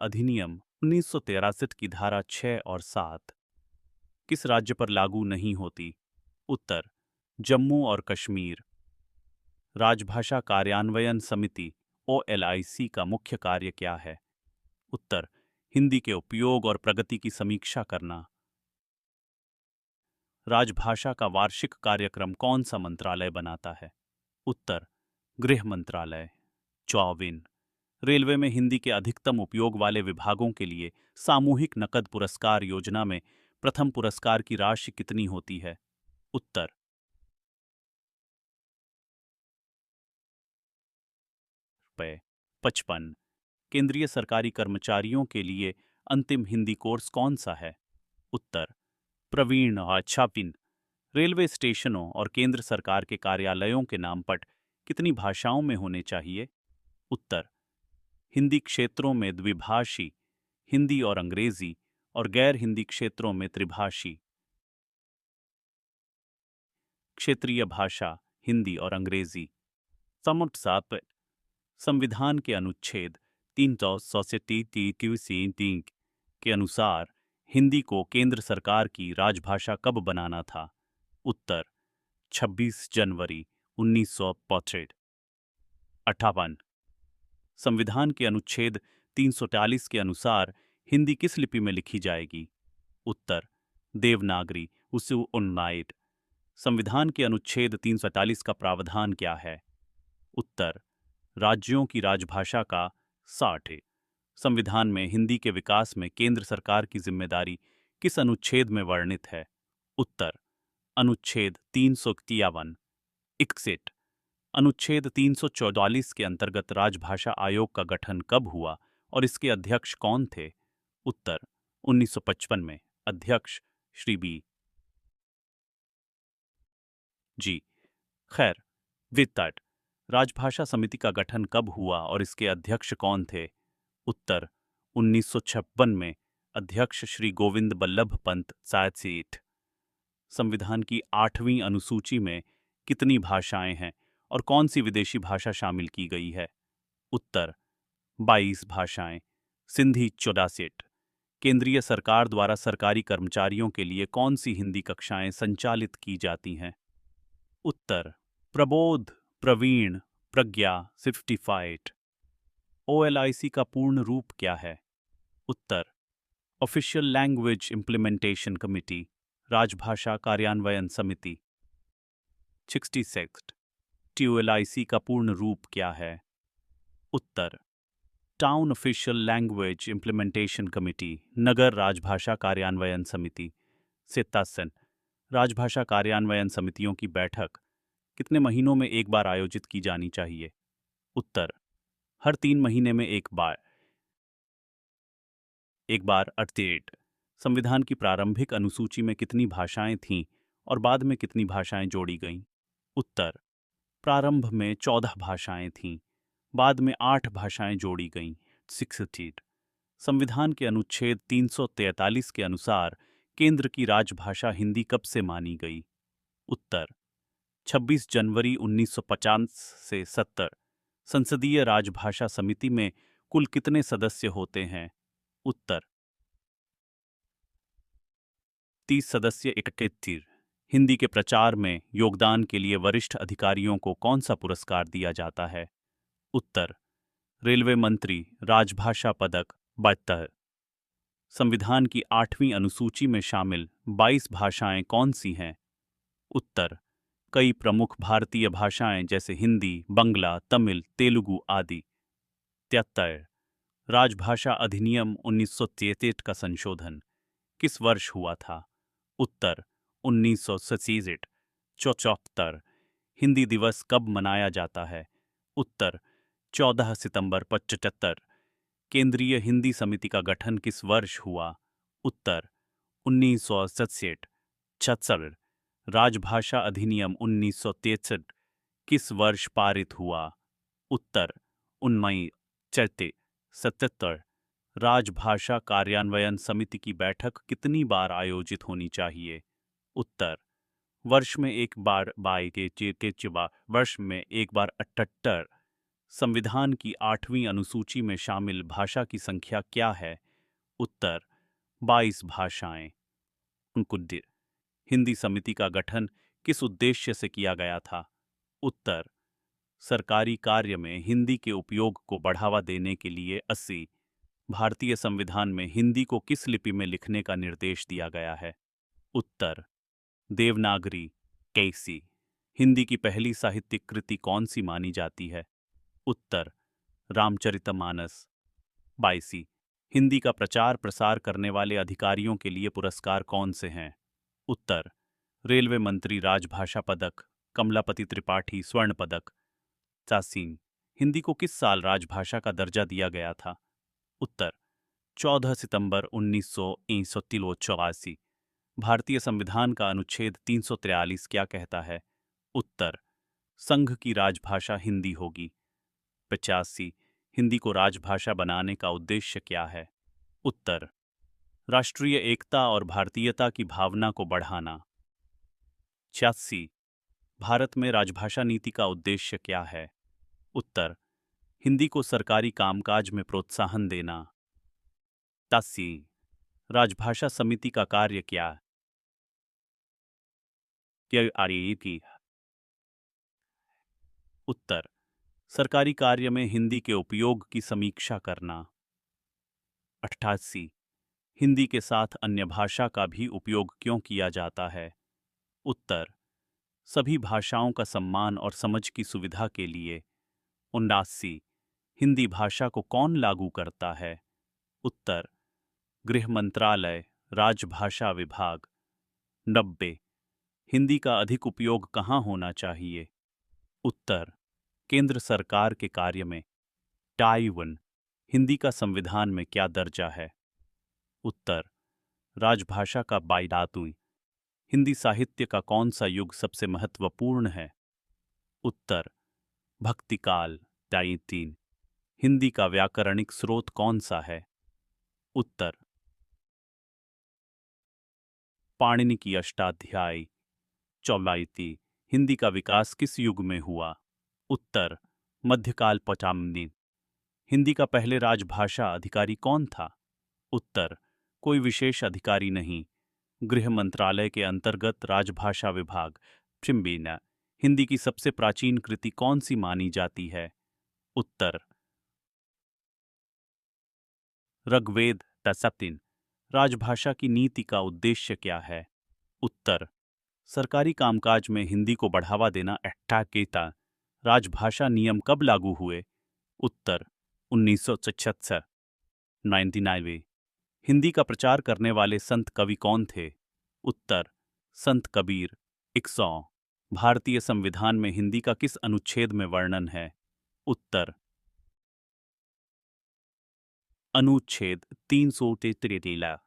अधिनियम 1963 की धारा 6 और 7 किस राज्य पर लागू नहीं होती? उत्तर जम्मू और कश्मीर। राजभाषा कार्यान्वयन समिति OLIC का मुख्य कार्य क्या है? उत्तर हिंदी के उपयोग और प्रगति की समीक्षा करना। राजभाषा का वार्षिक कार्यक्रम कौन सा मंत्रालय बनाता है? उत्तर गृह मंत्रालय। 54 रेलवे में हिंदी के अधिकतम उपयोग वाले विभागों के लिए सामूहिक नकद पुरस्कार योजना में प्रथम पुरस्कार की राशि कितनी होती है? उत्तर 55 केंद्रीय सरकारी कर्मचारियों के लिए अंतिम हिंदी कोर्स कौन सा है? उत्तर प्रवीण और छापिन। रेलवे स्टेशनों और केंद्र सरकार के कार्यालयों के नामपट कितनी भाषाओं में होने चाहिए? उत्तर हिंदी क्षेत्रों में द्विभाषी हिंदी और अंग्रेजी और गैर हिंदी क्षेत्रों में त्रिभाषी। क्षेत्रीय भाषा हिंदी और अंग्रेजी। समुट सात संविधान के अनुच्छेद 363 के अनुसार हिंदी को केंद्र सरकार की राजभाषा कब बनाना था? उत्तर 26 जनवरी 1965। 58 संविधान के अनुच्छेद 340 के अनुसार हिंदी किस लिपि में लिखी जाएगी? उत्तर देवनागरी उसु उन्नाइट। संविधान के अनुच्छेद 347 का प्रावधान क्या है? उत्तर राज्यों की राजभाषा का 60। संविधान में हिंदी के विकास में केंद्र सरकार की जिम्मेदारी किस अनुच्छेद में वर्णित है? उत्तर अनुच्छेद 351। 61 अनुच्छेद 344 के अंतर्गत राजभाषा आयोग का गठन कब हुआ और इसके अध्यक्ष कौन थे? उत्तर 1955 में। अध्यक्ष श्री बी जी खैर वित्त। राजभाषा समिति का गठन कब हुआ और इसके अध्यक्ष कौन थे? उत्तर 1956 में। अध्यक्ष श्री गोविंद बल्लभ पंत सायसेठ। संविधान की 8वीं अनुसूची में कितनी भाषाएं हैं और कौन सी विदेशी भाषा शामिल की गई है? उत्तर 22 भाषाएं। सिंधी 64। केंद्रीय सरकार द्वारा सरकारी कर्मचारियों के लिए कौन सी हिंदी कक्षाएं संचालित की जाती हैं? उत्तर प्रबोध प्रवीण प्रज्ञा 55। OLIC का पूर्ण रूप क्या है? उत्तर ऑफिशियल लैंग्वेज इम्प्लीमेंटेशन कमिटी राजभाषा कार्यान्वयन समिति। 66 TOLIC का पूर्ण रूप क्या है? उत्तर town official language implementation committee नगर राजभाषा कार्यान्वयन समिति। 77 राजभाषा कार्यान्वयन समितियों की बैठक कितने महीनों में एक बार आयोजित की जानी चाहिए? उत्तर हर 3 महीने में एक बार। 38 संविधान की प्रारंभिक अनुसूची में कितनी भाषाएं थीं और बाद में कितनी भाषाएं जोड़ी गईं? उत्तर प्रारंभ में 14 भाषाएं थीं, बाद में 8 भाषाएं जोड़ी गईं। 68 संविधान के अनुच्छेद 343 के अनुसार केंद्र की राजभाषा हिंदी कब से मानी गई? उत्तर 26 जनवरी 1950 से 70। संसदीय राजभाषा समिति में कुल कितने सदस्य होते हैं? उत्तर 30 सदस्य। 31 हिंदी के प्रचार में योगदान के लिए वरिष्ठ अधिकारियों को कौन सा पुरस्कार दिया जाता है? उत्तर रेलवे मंत्री राजभाषा पदक 72। संविधान की 8वीं अनुसूची में शामिल 22 भाषाएं कौन सी हैं? उत्तर कई प्रमुख भारतीय भाषाएं जैसे हिंदी बंगला तमिल तेलुगु आदि। 73 राजभाषा अधिनियम 1963 का संशोधन किस वर्ष हुआ था? उत्तर 1967। 74 हिंदी दिवस कब मनाया जाता है? उत्तर 14 सितंबर 75। केंद्रीय हिंदी समिति का गठन किस वर्ष हुआ? उत्तर 1967। 76 राजभाषा अधिनियम 1963 किस वर्ष पारित हुआ? उत्तर 1977। राजभाषा कार्यान्वयन समिति की बैठक कितनी बार आयोजित होनी चाहिए? उत्तर वर्ष में एक बार। वर्ष में एक बार 78 संविधान की 8वीं अनुसूची में शामिल भाषा की संख्या क्या है? उत्तर 22 भाषाएं। कुद्दिर हिंदी समिति का गठन किस उद्देश्य से किया गया था? उत्तर सरकारी कार्य में हिंदी के उपयोग को बढ़ावा देने के लिए 80। भारतीय संविधान में हिंदी को किस लिपि में लिखने का निर्देश दिया गया है? उत्तर देवनागरी। कैसी हिंदी की पहली साहित्यिक कृति कौन सी मानी जाती है? उत्तर रामचरितमानस। 22 हिंदी का प्रचार प्रसार करने वाले अधिकारियों के लिए पुरस्कार कौन से हैं? उत्तर रेलवे मंत्री राजभाषा पदक, कमलापति त्रिपाठी स्वर्ण पदक। 84 हिंदी को किस साल राजभाषा का दर्जा दिया गया था? उत्तर 14 सितंबर 1984। भारतीय संविधान का अनुच्छेद 343 क्या कहता है? उत्तर संघ की राजभाषा हिंदी होगी। 85 हिंदी को राजभाषा बनाने का उद्देश्य क्या है? उत्तर राष्ट्रीय एकता और भारतीयता की भावना को बढ़ाना। 86 भारत में राजभाषा नीति का उद्देश्य क्या है? उत्तर हिंदी को सरकारी कामकाज में प्रोत्साहन देना। 87 राजभाषा समिति का कार्य क्या की? उत्तर सरकारी कार्य में हिंदी के उपयोग की समीक्षा करना। 88 हिंदी के साथ अन्य भाषा का भी उपयोग क्यों किया जाता है? उत्तर सभी भाषाओं का सम्मान और समझ की सुविधा के लिए। 79 हिंदी भाषा को कौन लागू करता है? उत्तर गृह मंत्रालय, राजभाषा विभाग। 90 हिंदी का अधिक उपयोग कहाँ होना चाहिए? उत्तर केंद्र सरकार के कार्य में। 51 हिंदी का संविधान में क्या दर्जा है? उत्तर राजभाषा का 22। हिंदी साहित्य का कौन सा युग सबसे महत्वपूर्ण है? उत्तर भक्तिकाल। 3 हिंदी का व्याकरणिक स्रोत कौन सा है? उत्तर पाणिनि की अष्टाध्यायी। 44 हिंदी का विकास किस युग में हुआ? उत्तर मध्यकाल। 55 हिंदी का पहले राजभाषा अधिकारी कौन था? उत्तर कोई विशेष अधिकारी नहीं, गृह मंत्रालय के अंतर्गत राजभाषा विभाग। 56 हिंदी की सबसे प्राचीन कृति कौन सी मानी जाती है? उत्तर ऋग्वेद। 7 राजभाषा की नीति का उद्देश्य क्या है? उत्तर सरकारी कामकाज में हिंदी को बढ़ावा देना। 58 राजभाषा नियम कब लागू हुए? उत्तर 1976। 99 हिंदी का प्रचार करने वाले संत कवि कौन थे? उत्तर संत कबीर। 100 भारतीय संविधान में हिंदी का किस अनुच्छेद में वर्णन है? उत्तर अनुच्छेद 333।